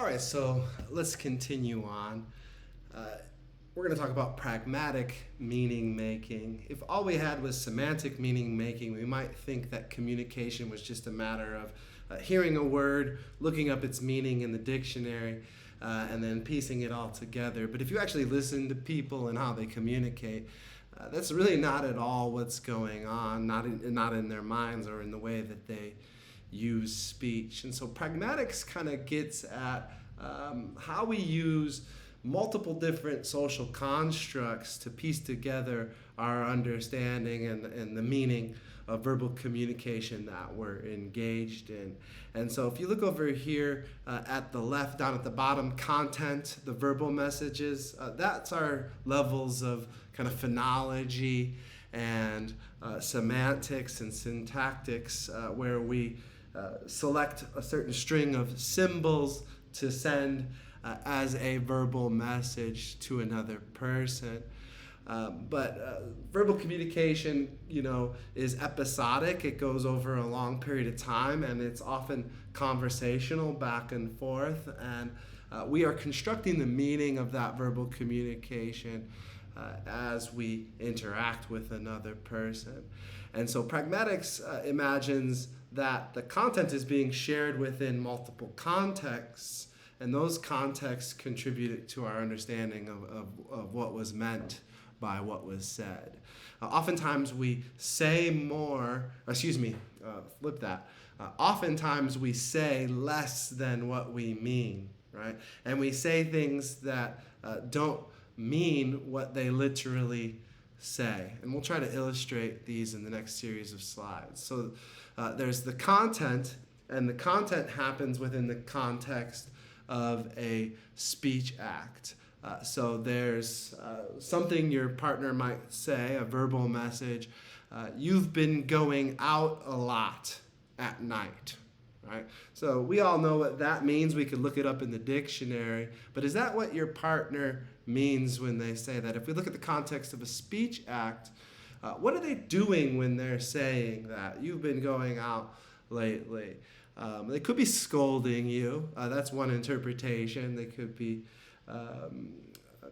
All right, so let's continue on. Uh, we're going to talk about pragmatic meaning making. If all we had was semantic meaning making, we might think that communication was just a matter of hearing a word, looking up its meaning in the dictionary, and then piecing it all together. But if you actually listen to people and how they communicate, that's really not at all what's going on, not in their minds or in the way that they use speech. And so pragmatics kind of gets at how we use multiple different social constructs to piece together our understanding and the meaning of verbal communication that we're engaged in. And so if you look over here at the left, down at the bottom, content, the verbal messages, that's our levels of kind of phonology and semantics and syntactics, where we select a certain string of symbols to send as a verbal message to another person. But verbal communication, is episodic. It goes over a long period of time, and it's often conversational back and forth. And we are constructing the meaning of that verbal communication as we interact with another person. And so pragmatics imagines that the content is being shared within multiple contexts, and those contexts contribute to our understanding of what was meant by what was said. Oftentimes we say more, flip that. Oftentimes we say less than what we mean, right? And we say things that don't mean what they literally say. And we'll try to illustrate these in the next series of slides. So there's the content, and the content happens within the context of a speech act. So there's something your partner might say, a verbal message. You've been going out a lot at night, right? So we all know what that means. We could look it up in the dictionary. But is that what your partner means when they say that? If we look at the context of a speech act, what are they doing when they're saying that? You've been going out lately. They could be scolding you. That's one interpretation. They could be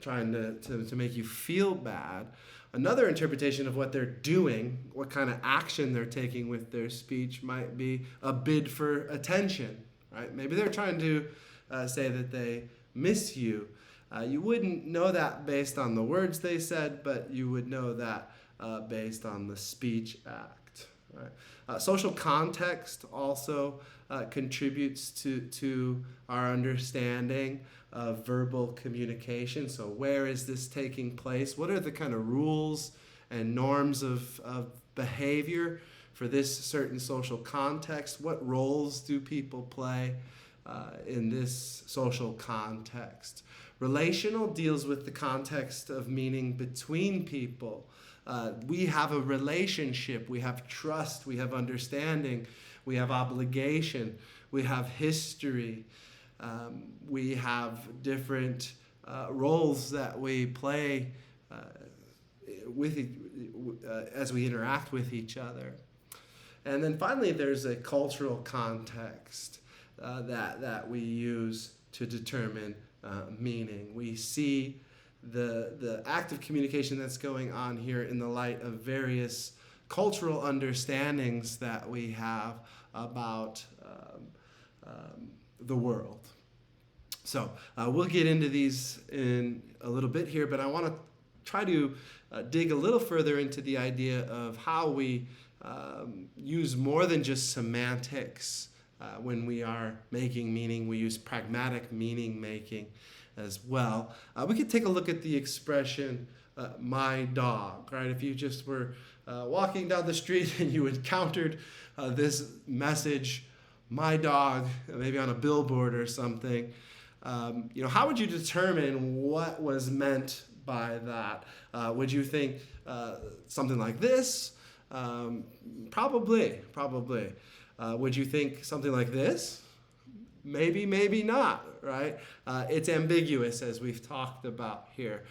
trying to make you feel bad. Another interpretation of what they're doing, what kind of action they're taking with their speech, might be a bid for attention, right? Maybe they're trying to say that they miss you. You wouldn't know that based on the words they said, but you would know that based on the speech act. Right? Social context also contributes to our understanding of verbal communication. So where is this taking place? What are the kind of rules and norms of behavior for this certain social context? What roles do people play in this social context? Relational deals with the context of meaning between people. We have a relationship, we have trust, we have understanding, we have obligation, we have history, we have different roles that we play as we interact with each other. And then finally, there's a cultural context that we use to determine meaning. We see the act of communication that's going on here in the light of various cultural understandings that we have about the world. So we'll get into these in a little bit here, but I want to try to dig a little further into the idea of how we use more than just semantics when we are making meaning. We use pragmatic meaning making as well. We could take a look at the expression, my dog, right? If you just were walking down the street and you encountered this message, my dog, maybe on a billboard or something, how would you determine what was meant by that? Would you think something like this? Probably. Would you think something like this? Maybe, maybe not, right? It's ambiguous, as we've talked about here.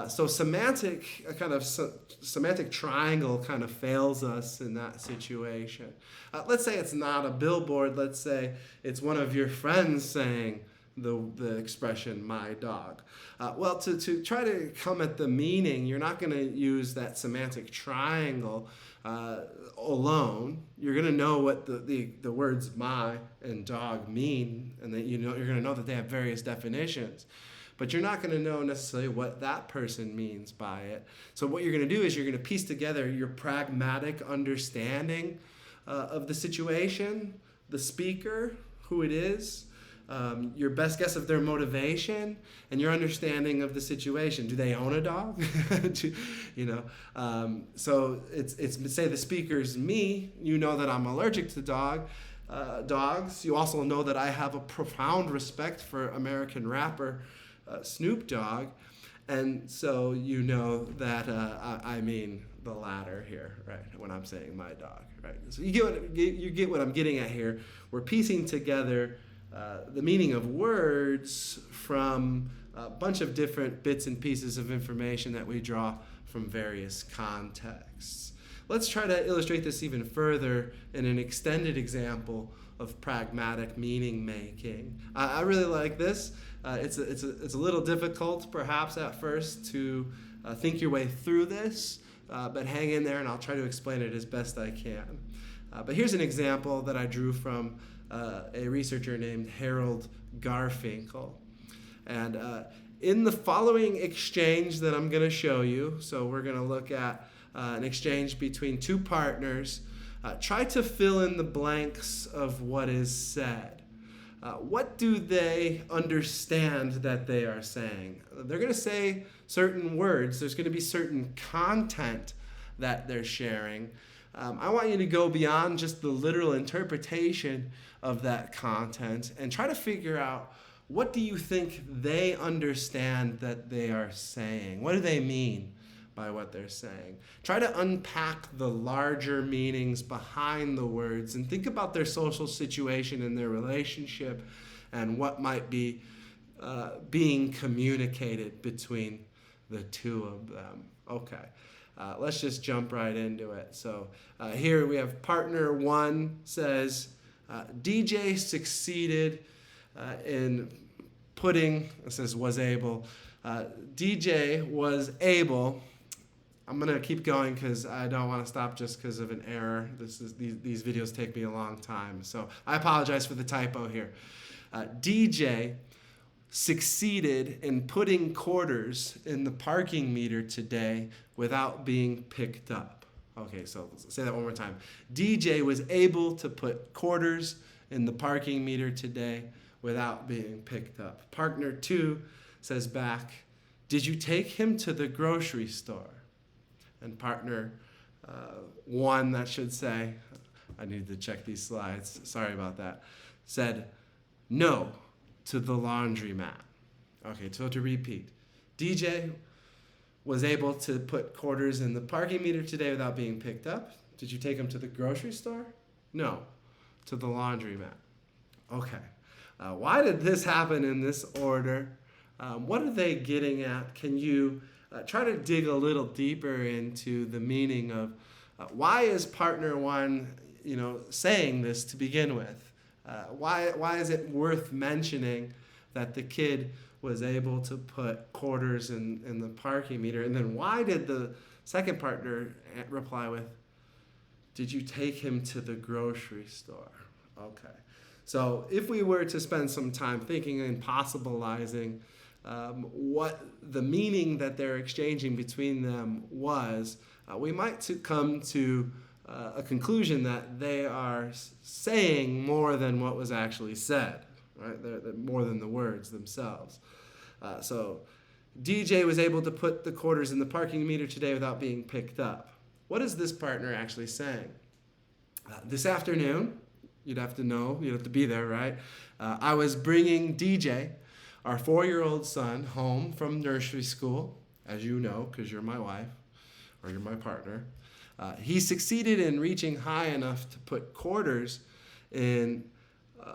So semantic triangle kind of fails us in that situation. Let's say it's not a billboard. Let's say it's one of your friends saying the expression my dog? Well, to try to come at the meaning, you're not going to use that semantic triangle alone. You're going to know what the words my and dog mean, and that you're going to know that they have various definitions. But you're not going to know necessarily what that person means by it. So what you're going to do is you're going to piece together your pragmatic understanding of the situation, the speaker, who it is, your best guess of their motivation, and your understanding of the situation. Do they own a dog? So it's say the speaker's me. You know that I'm allergic to dogs. You also know that I have a profound respect for American rapper Snoop Dogg, and so you know that I mean the latter here, right? When I'm saying my dog, right? So you get what I'm getting at here. We're piecing together the meaning of words from a bunch of different bits and pieces of information that we draw from various contexts. Let's try to illustrate this even further in an extended example of pragmatic meaning making. I really like this. It's a little difficult perhaps at first to think your way through this, but hang in there and I'll try to explain it as best I can. But here's an example that I drew from a researcher named Harold Garfinkel. And in the following exchange that I'm going to show you, so we're going to look at an exchange between two partners. Try to fill in the blanks of what is said. What do they understand that they are saying? They're going to say certain words. There's going to be certain content that they're sharing. I want you to go beyond just the literal interpretation of that content and try to figure out, what do you think they understand that they are saying? What do they mean by what they're saying? Try to unpack the larger meanings behind the words and think about their social situation and their relationship and what might be being communicated between the two of them. Okay, let's just jump right into it. So here we have partner one says, DJ succeeded in putting, it says was able, DJ was able. I'm going to keep going because I don't want to stop just because of an error. These videos take me a long time, so I apologize for the typo here. DJ succeeded in putting quarters in the parking meter today without being picked up. Okay, so say that one more time. DJ was able to put quarters in the parking meter today without being picked up. Partner two says back, did you take him to the grocery store? And partner one, that should say, I need to check these slides, sorry about that, said no, to the laundromat. Okay, so to repeat, DJ was able to put quarters in the parking meter today without being picked up. Did you take him to the grocery store? No, to the laundromat. Okay, why did this happen in this order? What are they getting at? Can you try to dig a little deeper into the meaning of why is partner one, saying this to begin with? Why is it worth mentioning that the kid was able to put quarters in the parking meter? And then why did the second partner reply with, did you take him to the grocery store? Okay. So if we were to spend some time thinking and possibilizing what the meaning that they're exchanging between them was, we might come to a conclusion that they are saying more than what was actually said, right? They're more than the words themselves. So DJ was able to put the quarters in the parking meter today without being picked up. What is this partner actually saying? This afternoon, you'd have to be there, right? I was bringing DJ, our 4-year-old son, home from nursery school, as you know, because you're my wife, or you're my partner. He succeeded in reaching high enough to put quarters in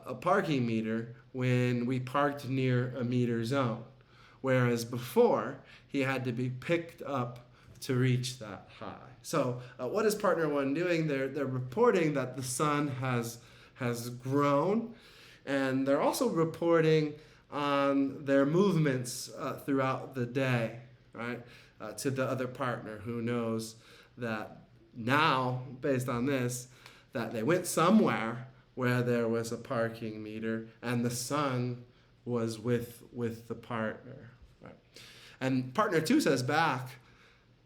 a parking meter when we parked near a meter zone, whereas before, he had to be picked up to reach that high. So what is partner one doing? They're reporting that the son has grown, and they're also reporting on their movements throughout the day, right? To the other partner who knows that now, based on this, that they went somewhere where there was a parking meter and the son was with the partner. Right? And partner 2 says back,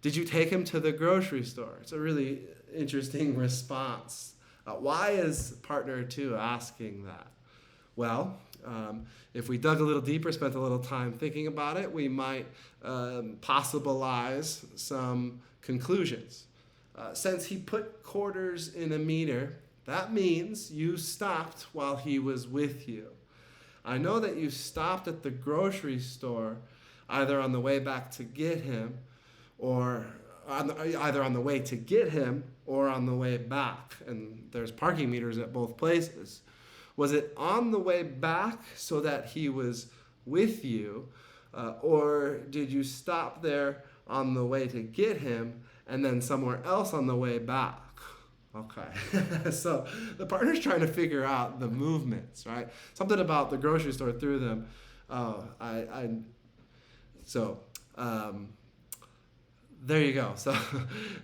did you take him to the grocery store? It's a really interesting response. Why is partner 2 asking that? Well, if we dug a little deeper, spent a little time thinking about it, we might possibilize some conclusions. Since he put quarters in a meter, that means you stopped while he was with you. I know that you stopped at the grocery store either on the way back to get him or either on the way to get him or on the way back. And there's parking meters at both places. Was it on the way back so that he was with you? Or did you stop there on the way to get him and then somewhere else on the way back? Okay, so the partner's trying to figure out the movements, right? Something about the grocery store threw them. There you go. So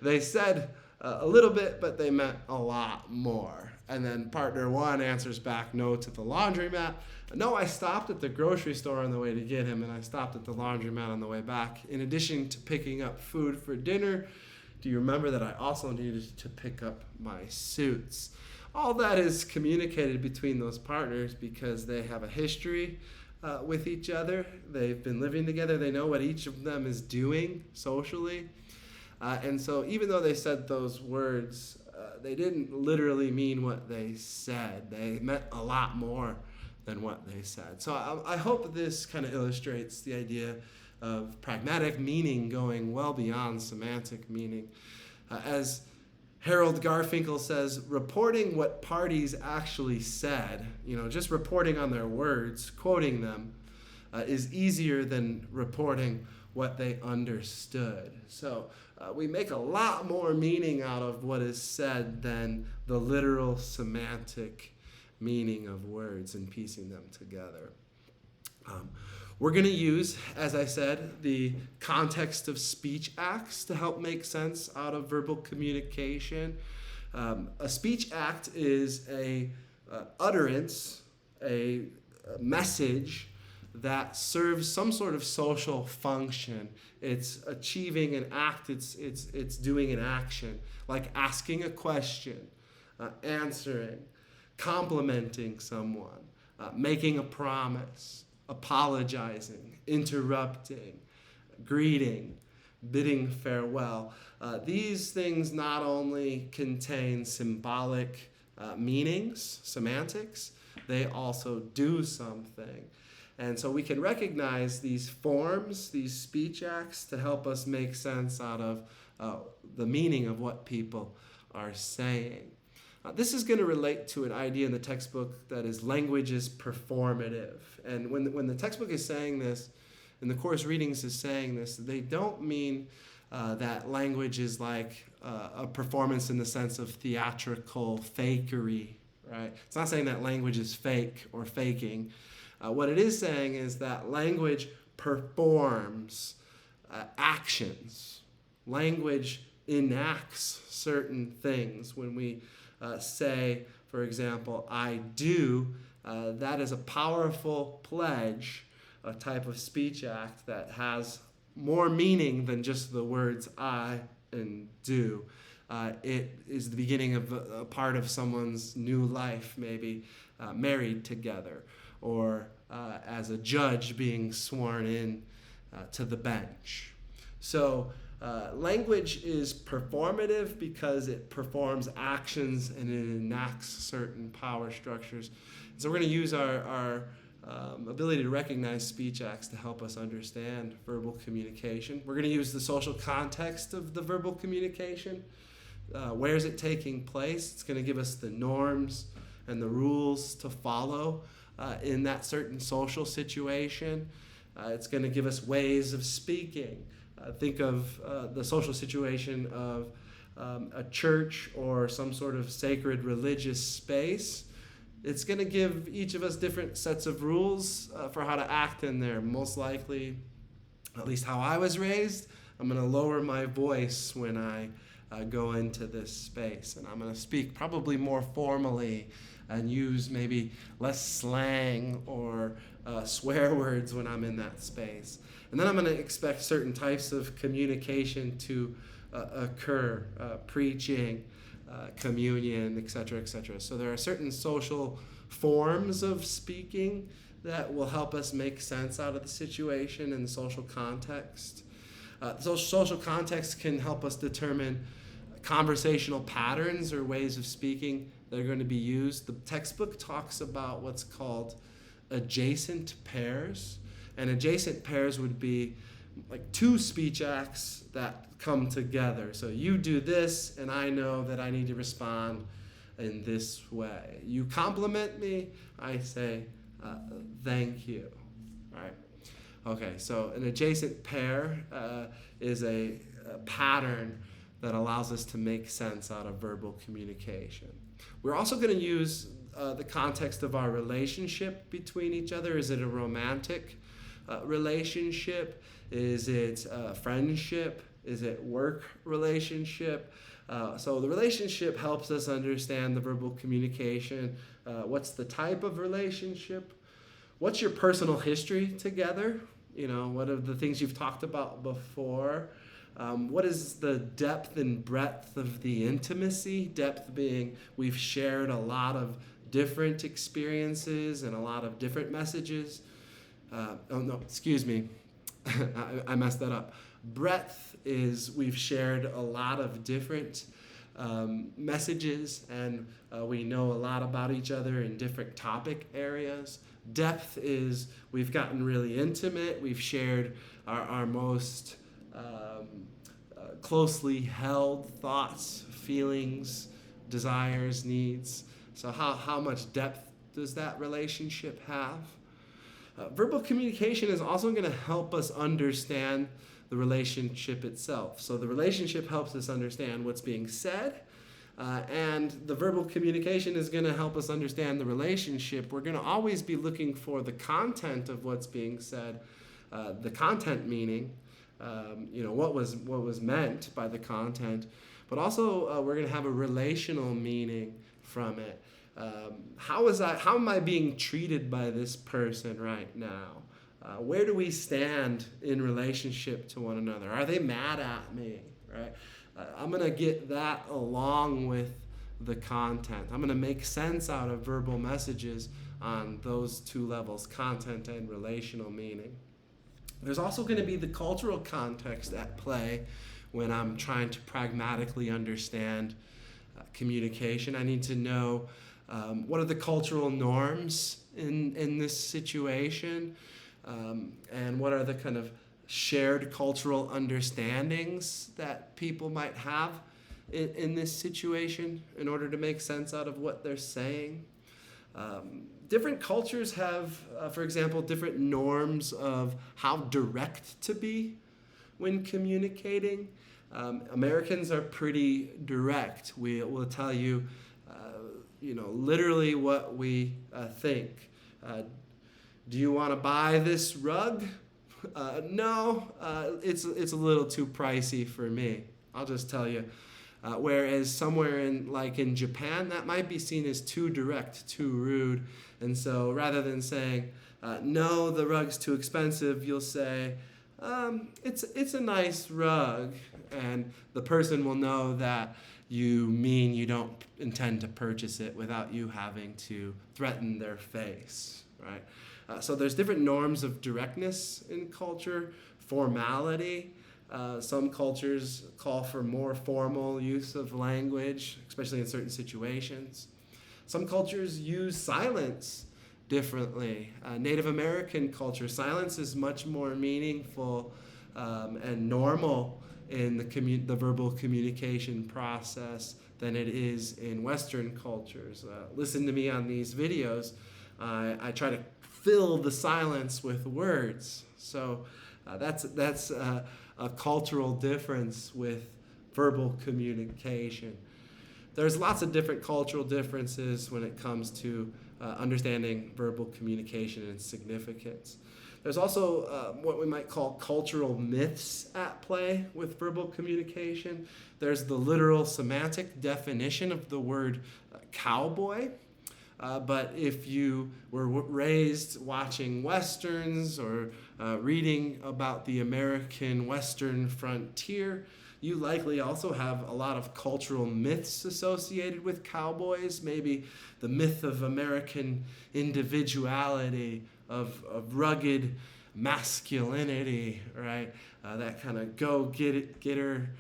they said a little bit, but they meant a lot more. And then partner 1 answers back no to the laundromat. No, I stopped at the grocery store on the way to get him, and I stopped at the laundromat on the way back. In addition to picking up food for dinner, do you remember that I also needed to pick up my suits? All that is communicated between those partners because they have a history with each other. They've been living together. They know what each of them is doing socially. And so even though they said those words, they didn't literally mean what they said. They meant a lot more than what they said. So I hope this kind of illustrates the idea of pragmatic meaning going well beyond semantic meaning. As Harold Garfinkel says, reporting what parties actually said, just reporting on their words, quoting them, is easier than reporting what they understood. So we make a lot more meaning out of what is said than the literal semantic meaning of words and piecing them together. We're going to use, as I said, the context of speech acts to help make sense out of verbal communication. A speech act is a utterance, a message that serves some sort of social function. It's achieving an act, it's doing an action, like asking a question, answering, complimenting someone, making a promise, apologizing, interrupting, greeting, bidding farewell. These things not only contain symbolic meanings, semantics, they also do something. And so we can recognize these forms, these speech acts, to help us make sense out of the meaning of what people are saying. This is going to relate to an idea in the textbook that is language is performative. And when the textbook is saying this, and the course readings is saying this, they don't mean that language is like a performance in the sense of theatrical fakery, right? It's not saying that language is fake or faking. What it is saying is that language performs actions. Language enacts certain things. When we say, for example, I do, that is a powerful pledge, a type of speech act that has more meaning than just the words I and do. It is the beginning of a part of someone's new life, maybe married together, or as a judge being sworn in to the bench. So language is performative because it performs actions and it enacts certain power structures. So we're going to use our ability to recognize speech acts to help us understand verbal communication. We're going to use the social context of the verbal communication. Where is it taking place? It's going to give us the norms and the rules to follow in that certain social situation. It's going to give us ways of speaking. Think of the social situation of a church or some sort of sacred religious space. It's going to give each of us different sets of rules for how to act in there. Most likely, at least how I was raised, I'm going to lower my voice when I go into this space. And I'm going to speak probably more formally and use maybe less slang or swear words when I'm in that space. And then I'm going to expect certain types of communication to occur, preaching, communion, etc., etc. So there are certain social forms of speaking that will help us make sense out of the situation and the social context. The social context can help us determine conversational patterns or ways of speaking that are going to be used. The textbook talks about what's called adjacent pairs, and adjacent pairs would be like two speech acts that come together. So you do this, and I know that I need to respond in this way. You compliment me, I say, thank you. All right. Okay, so an adjacent pair is a pattern that allows us to make sense out of verbal communication. We're also going to use the context of our relationship between each other. Is it a romantic relationship? Is it friendship? Is it work relationship? So the relationship helps us understand the verbal communication. What's the type of relationship? What's your personal history together? You know, what are the things you've talked about before? What is the depth and breadth of the intimacy? Depth being we've shared a lot of different experiences and a lot of different messages. I messed that up. Breadth is we've shared a lot of different messages and we know a lot about each other in different topic areas. Depth is we've gotten really intimate. We've shared our most closely held thoughts, feelings, desires, needs. So how much depth does that relationship have? Verbal communication is also going to help us understand the relationship itself. So the relationship helps us understand what's being said, and the verbal communication is going to help us understand the relationship. We're going to always be looking for the content of what's being said, the content meaning, what was meant by the content, but also we're going to have a relational meaning from it. How am I being treated by this person right now? Where do we stand in relationship to one another? Are they mad at me? Right? I'm going to get that along with the content. I'm going to make sense out of verbal messages on those two levels, content and relational meaning. There's also going to be the cultural context at play when I'm trying to pragmatically understand communication. I need to know what are the cultural norms in this situation, and what are the kind of shared cultural understandings that people might have in this situation in order to make sense out of what they're saying. Different cultures have, for example, different norms of how direct to be when communicating. Americans are pretty direct. We'll tell you, literally what we think. Do you want to buy this rug? No, it's a little too pricey for me. I'll just tell you. Whereas somewhere in Japan, that might be seen as too direct, too rude. And so rather than saying, no, the rug's too expensive, you'll say, it's a nice rug. And the person will know that you mean you don't intend to purchase it without you having to threaten their face, right? So there's different norms of directness in culture, formality. Some cultures call for more formal use of language, especially in certain situations. Some cultures use silence differently. Native American culture, silence is much more meaningful and normal in the verbal communication process than it is in Western cultures. Listen to me on these videos. I try to fill the silence with words. So that's a cultural difference with verbal communication. There's lots of different cultural differences when it comes to understanding verbal communication and its significance. There's also what we might call cultural myths at play with verbal communication. There's the literal semantic definition of the word cowboy. But if you were raised watching Westerns or reading about the American Western frontier, you likely also have a lot of cultural myths associated with cowboys. Maybe the myth of American individuality, of rugged masculinity, right? That kind of go-getter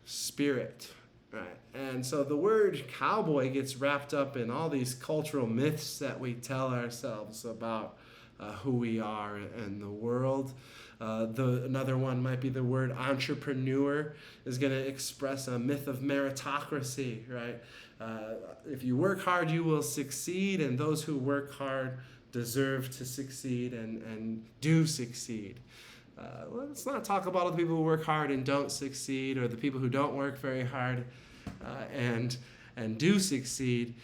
spirit, right? And so the word cowboy gets wrapped up in all these cultural myths that we tell ourselves about who we are and the world. Another one might be the word entrepreneur is going to express a myth of meritocracy, right? If you work hard, you will succeed, and those who work hard deserve to succeed and do succeed. Let's not talk about all the people who work hard and don't succeed, or the people who don't work very hard and do succeed.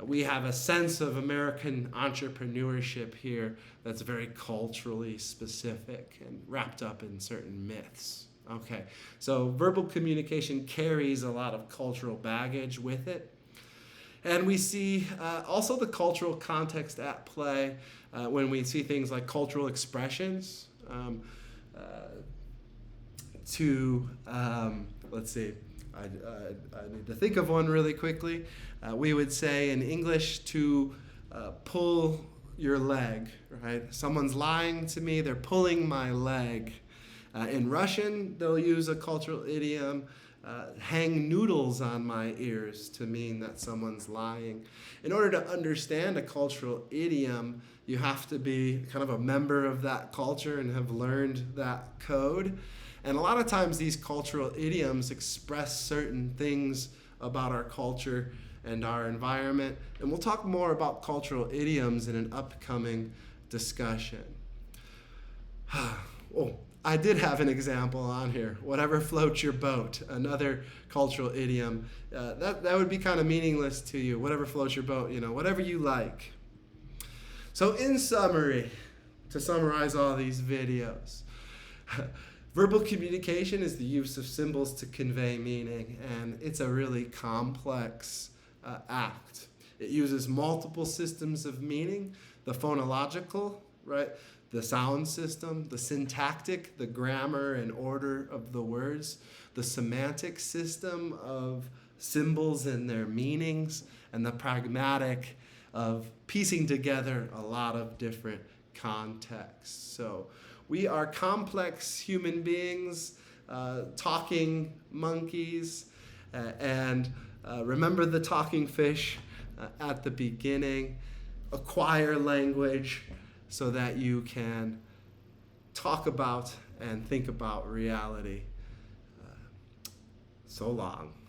We have a sense of American entrepreneurship here that's very culturally specific and wrapped up in certain myths. Okay, so verbal communication carries a lot of cultural baggage with it. And we see also the cultural context at play when we see things like cultural expressions. Let's see, I need to think of one really quickly. We would say in English to pull your leg, right? Someone's lying to me, they're pulling my leg. In Russian, they'll use a cultural idiom, hang noodles on my ears, to mean that someone's lying. In order to understand a cultural idiom, you have to be kind of a member of that culture and have learned that code. And a lot of times these cultural idioms express certain things about our culture and our environment. And we'll talk more about cultural idioms in an upcoming discussion. Oh, I did have an example on here. Whatever floats your boat, another cultural idiom. That would be kind of meaningless to you. Whatever floats your boat, whatever you like. So in summary, to summarize all these videos, verbal communication is the use of symbols to convey meaning, and it's a really complex act. It uses multiple systems of meaning, the phonological, right? The sound system, the syntactic, the grammar and order of the words, the semantic system of symbols and their meanings, and the pragmatic of piecing together a lot of different contexts. So we are complex human beings, talking monkeys, and remember the talking fish at the beginning. Acquire language so that you can talk about and think about reality. So long.